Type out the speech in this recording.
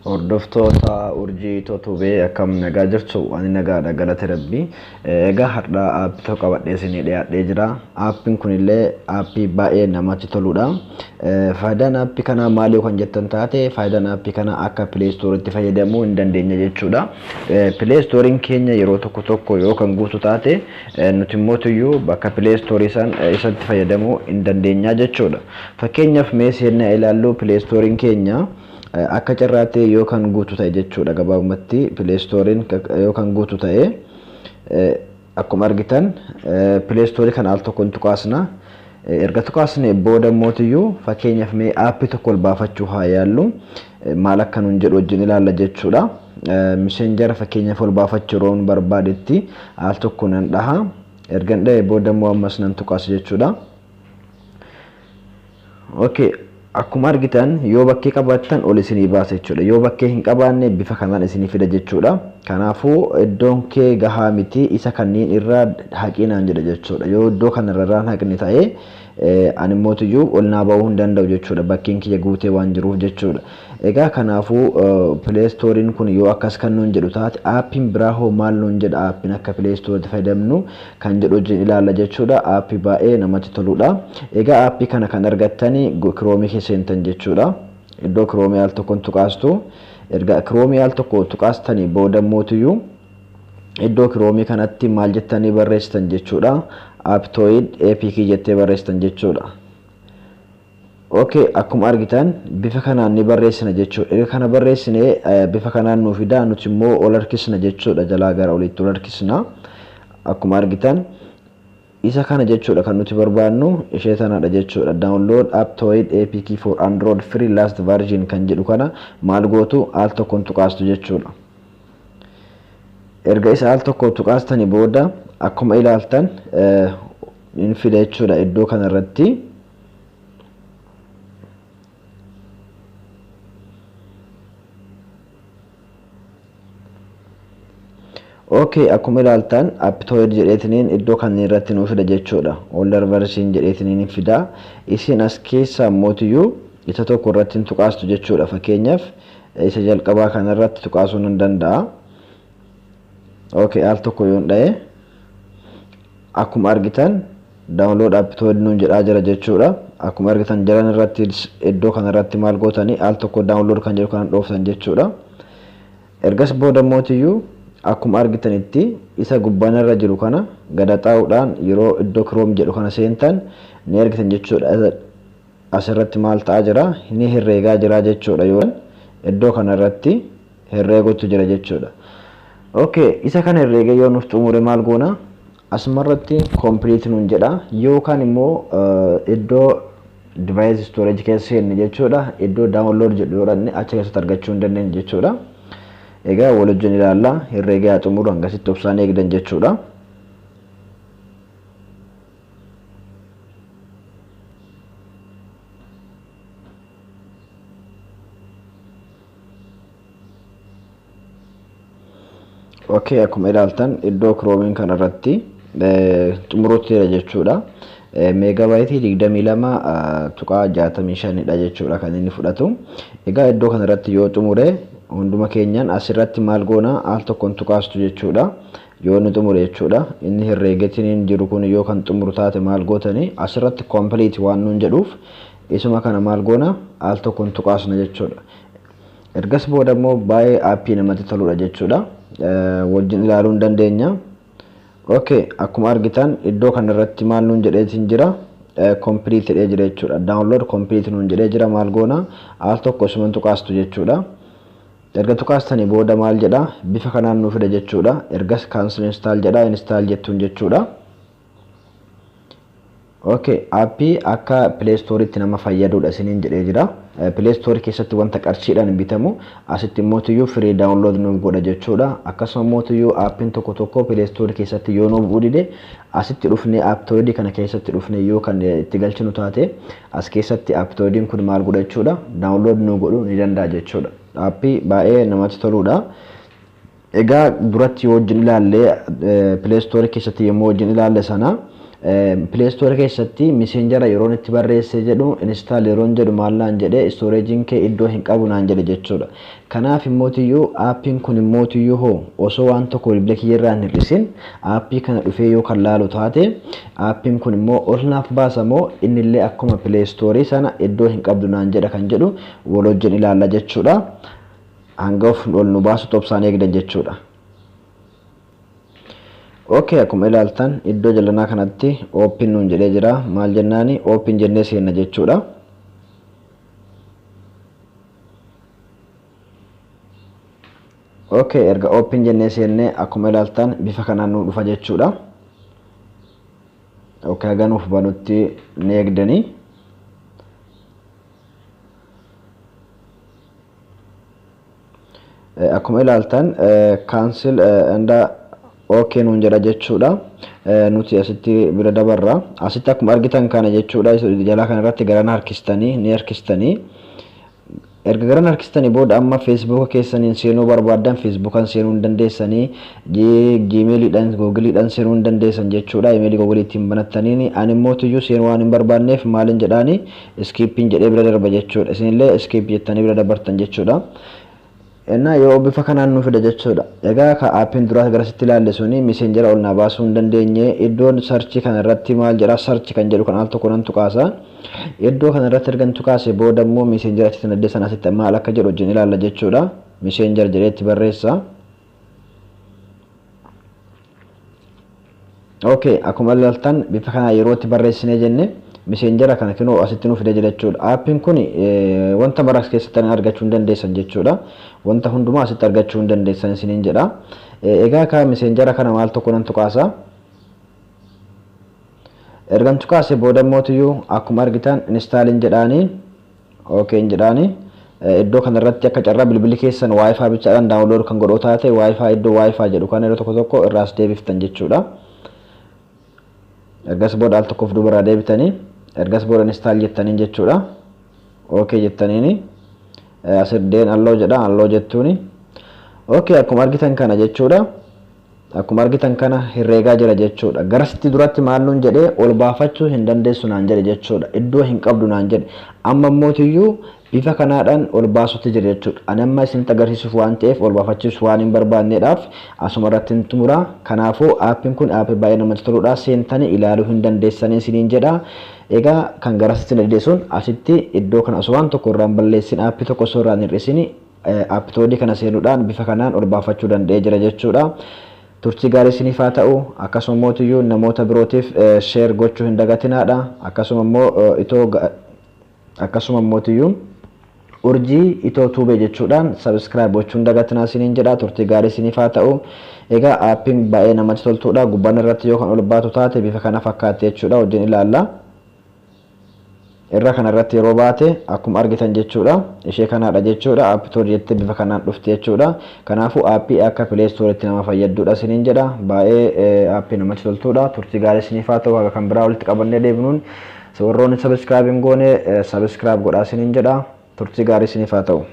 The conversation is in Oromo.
Hordoftoota urjii totubee akkam nagaa jirtu ani nagaadha galata rabbii. Egaa har'a aappii tokko qabadhee isinii dhiyaadhee jira. Aappiin kunillee aappii baay'ee namatti toludha. Faayidaan aappii kanaa maali kan jettan taate faayidaan aappii kanaa akka Play Store itti fayyadamuu hin dandeenya jechuudha. Play Storein keenya yeroo tokko yoo kan guutu taate nuti immoo bakka Play Store isatti fayyadamuu hin dandeenya jechuudha. Fakkeenyaaf mee seenaa ilaallu Play Storein keenya akka carraatee yoo kan guutu ta'e jechuudha. Gabaabumatti Play Storein yoo kan guutu ta'e akkuma argitan Play Store kan al tokkoon tuqaasna. Erga tuqaasne booda mootiyyuu fakkeenyaaf mee aappii tokko ol baafachuu haa yaallu maal akka nuun jedhu wajjin ilaalla jechuudha. Messenger fakkeenyaaf ol baafachuu roon barbaadetti al tokko nan dhaha. Erga dhahe booda immoo ammas nan tuqaas jechuudha. Okay. Akkuma argitan yoo bakkee qabaattan ol isinii baasa jechuudha. Yoo bakkee hin qabaanne bifa kanaan isinii fida jechuudha. Kanaafuu iddoon kee gahaa miti isa kanneen irraa haqinaan jedha jechuudha. Yoo iddoo kanarraa haqni ta'e ani mootiyyuu ol naa ba'uu hin danda'u jechuudha. Bakkeen kiyya guutee waan jiruuf jechuudha. Egaa kanaafuu Play Storein kun yoo akkas kan nuun jedhu taate aappiin biraa hoo maal nuun jedha aappiin akka Play Storetti fayyadamnu kan jedhu wajjin ilaalla jechuudha. Aappii baay'ee namatti toludha. Egaa aappii kana kan argattani Chrome keessa seentan jechuudha. Iddoo Chrome al tokkoon tuqaastu erga Chrome al tokko tuqaastanii booda mootiyyuu iddoo Chrome kanatti maal jettanii barreessitan jechuudha. Aptoid APK jettee barreessitan jechuudha. Okay, akkuma argitan bifa kanaan ni barreessina jechuudha. Erga kana barreessine bifa kanaan nuuf fida nuti immoo ol harkisna jechuudha. Jalaa gara oliitti ol harkisna. Akkuma argitan isa kana jechuudha kan nuti barbaannu ishee tanadha jechuudha. Download Aptoid APK for Android free last version kan jedhu kana maal gootu al tokkoon tuqaastu jechuudha. Erga isa al tokko tuqaastanii booda akkuma ilaaltan in fida jechuudha iddoo kanarratti. Okay, akkuma ilaaltan Aptoid jedheetiniin iddoo kanarratti nuuf fida jechuudha. Older version jedheetiniin fida. Isin as keessa mootiyyuu isa tokko irratti tuqaastu jechuudha. Fakkeenyaaf isa jalqabaa kanarratti tuqaasuu nan danda'a. Okay, al tokko yoon dhahe akkuma argitan download Aptoid nuun jedhaa jira jechuudha. Akkuma argitan jalan irratti iddoo kanarratti maal gootanii al tokko download kan jedhu kanan dhooftan jechuudha. Ergas booda mootiyyuu akkuma argitanitti isa gubbaanarra jiru kana gada xaa'uudhaan yeroo iddoo Chrome jedhu kana seentan ni argitan jechuudha. Asirratti maal ta'aa jira ni herreegaa jira jechuudha. Yoo iddoo kanarratti herreegutu jira jechuudha. Okay, isa kana herreegee yoo nuuf xumure maal goona asumarratti complete nuun jedha. Yookaan immoo iddoo device storage keessa seenne jechuudha. Iddoo download jedhu yoo dhanne achi keessatti argachuu hin dandeenye jechuudha. Egaa wal wajjin ilaalla herreegaa xumuru hangasitti obsaan eegdan jechuudha. Okay, akkuma ilaaltan iddoo Chrome kanarratti xumuruutti jira jechuudha. Meegaabaayitii 22.65 dha jechuudha kan inni fudhatu. Egaa iddoo kanarratti yoo xumure hunduma keenyaan asirratti maal goona al tokkoon tuqaastu jechuudha. Yoo nu xumure jechuudha. Inni herreegatiin jiru kun yoo kan xumuru taate maal gootanii asirratti complete waan nuun jedhuuf isuma kana maal goona al tokkoon tuqaasna jechuudha. Ergas booda immoo baay'ee aappii namatti toludha jechuudha. Wajjin ilaaluu hin dandeenya. Okay, akkuma argitan iddoo kanarratti maal nuun jedheetiin jira complete jedhee jira jechuudha. Download complete nuun jedhee jira maal goona al tokko isuma tuqaastu jechuudha. Erga tuqaastanii booda maal jedha bifa kanaan nuuf fida jechuudha. Ergas cancel install jedha install jettuun jechuudha. Okay, aappii akka Play Storetti nama fayyadudha isiniin jedhee jira. Play Store keessatti wanta qarshiidhaan bitamu asitti mootiyyuu free download nuuf godha jechuudha. Akkasuma mootiyyuu aappiin tokko Play Store keessatti yoo nuuf buudide asitti dhufnee Aptoid kana keessatti dhufnee yoo kan itti galchinu taate as keessatti Aptoidin kun maal godha jechuudha download nuuf godhuu ni danda'a jechuudha. Aappii baay'ee namatti toludha. Egaa duratti wajjin ilaallee Play Store keessatti yommuu wajjin ilaalle sana Play Store keessatti Messenger yeroon itti barreesse jedhu install yeroon jedhu maallaan jedhee storage kee iddoo hin qabu naan jedhe jechuudha. Kanaaf immoo aappiin kun immoo hoo osoo waan tokko bilbila kiyyarraa hin hir'isin aappii kana dhufee yoo kan laalu taate aappiin kun immoo ol naaf baasa moo innillee akkuma Play Store sana iddoo hin qabdu naan jedha kan jedhu wal wajjin ilaalla jechuudha. Hanga of ol nu baasu tobsaan eegdan jechuudha. Okay, akkuma ilaaltan iddoo jalanaa kanatti open nuun jedhee jira. Maal jennaani open jennee seenna jechuudha. Okay, erga open jennee seennee akkuma ilaaltan bifa kanaan nu dhufa jechuudha. Okay, haga nuuf banutti ni eegdanii. Akkuma ilaaltan cancel okay nuun jedha jechuudha. Nuti asitti bira dabarra. Asitti akkuma argitan kana jechuudha. Jalaa kana irratti garana harkistanii ni harkistanii. Erga garana harkistanii booda amma Facebook keessaniin seenuu barbaadan Facebookan seenuu hin dandeessanii, Gmailidhaan Googleidhaan seenuu hin dandeessan jechuudha. Emailii Google ittiin banattaniin ani immoo tuyyuu seenuu waan hin barbaanneef maalin jedhaani skippiin jedhee bira darba jechuudha. Isinillee skip jettanii bira dabartan jechuudha. Enna yoo bifa kanaan nu fida jechuudha. Egaa ka aappiin duraa garasitti ilaalle suni Messenger ol na baasuu hin dandeenye. Iddoon search kana irratti maal jedha search kan jedhu kan al tokko nan tuqaasa. Iddoo kana irratti ergan tuqaase booda immoo Messenger achi sanadde sana asitti maal akka jedhu wajjin ilaalla jechuudha. Messenger jedheetti barreessa. Okay, akkuma ilaaltan bifa kana yerootti barreessinee jenne Messenger kana kinoo asitti nu fide jechuudha. Aappiin kun wanta maraas keessatti argachuu hin dandeessan jechuudha. Wanta hundumaa asitti argachuu hin dandeessan isiniin jedha. Egaa ka Messenger kana maal tokko nan tuqaasa. Ergan tuqaase booda immoo akkuma argitan installin jedhaani. Okay jedhaani. Iddoo kana irratti akka carraa bilbilli keessan wifi bichaadhaan download kan godhoo taate wifi iddoo wifi jedhu kan yeroo tokko irraas deebiftan jechuudha. Ergas booda al tokkoof dubara deebitanii ergas booda install jettaniin jechuudha. Okay jettaniini asiddeen allow jedha allow jettuuni. Okay, akkuma argitan kana jechuudha. Akkuma argitan kana herreegaa jira jechuudha. Garasitti duratti maal nuun jedhee ol baafachuu hin dandeessu naan jedhe jechuudha. Iddoo hin qabdu naan jedhe. Amma immoo bifa kanaadhaan ol baasutti jira jechuudha. Ani amma isinitti agarsiisuuf waan ta'eef ol baafachuus waan hin barbaanneedhaaf asuma irratti hin xumura. Kanaafuu aappiin kun aappii baay'ee namatti toludha. Seentanii ilaaluu hin dandeessanii isiniin jedha. Egaa kan garasitti dandeessuun asitti iddoo kana osoo waan tokko irraan balleessin aappii tokko osoo irraan hir'isini aappitoodii kana seenuudhaan bifa kanaan ol baafachuu danda'ee jira jechuudha. Turtii gaarii isiniif haa ta'u. Akkasuma immoo namoota birootiif share gochuu hin dagatinaadha. Akkasuma immoo urjii itoo tuube jechuudhaan subscribe gochuu hin dagatinaa isiniin jedha. Turtii gaarii isiniif haa ta'u. Egaa aappiin baay'ee namatti toltuudha. Gubbaan irratti yoo kan ol baatu taate bifa kana fakkaatti jechuudha. Wajjin ilaalla. Irra kana irratti yeroo baate akkuma argitan jechuudha. Ishee kanaadha jechuudha. Aappitoodii jettee bifa kanaan dhufte jechuudha. Kanaafuu aappii akka Play Storeetti nama fayyadduudha isiniin jedha. Baay'ee aappii namatti toltuudha. Turtii gaarii isiniif haa ta'u. Haga kan biraa walitti qabannee deebinuun warroonni subscribe hin goone subscribe godhaa isiniin jedha. Turtii gaarii isiniif haa ta'u.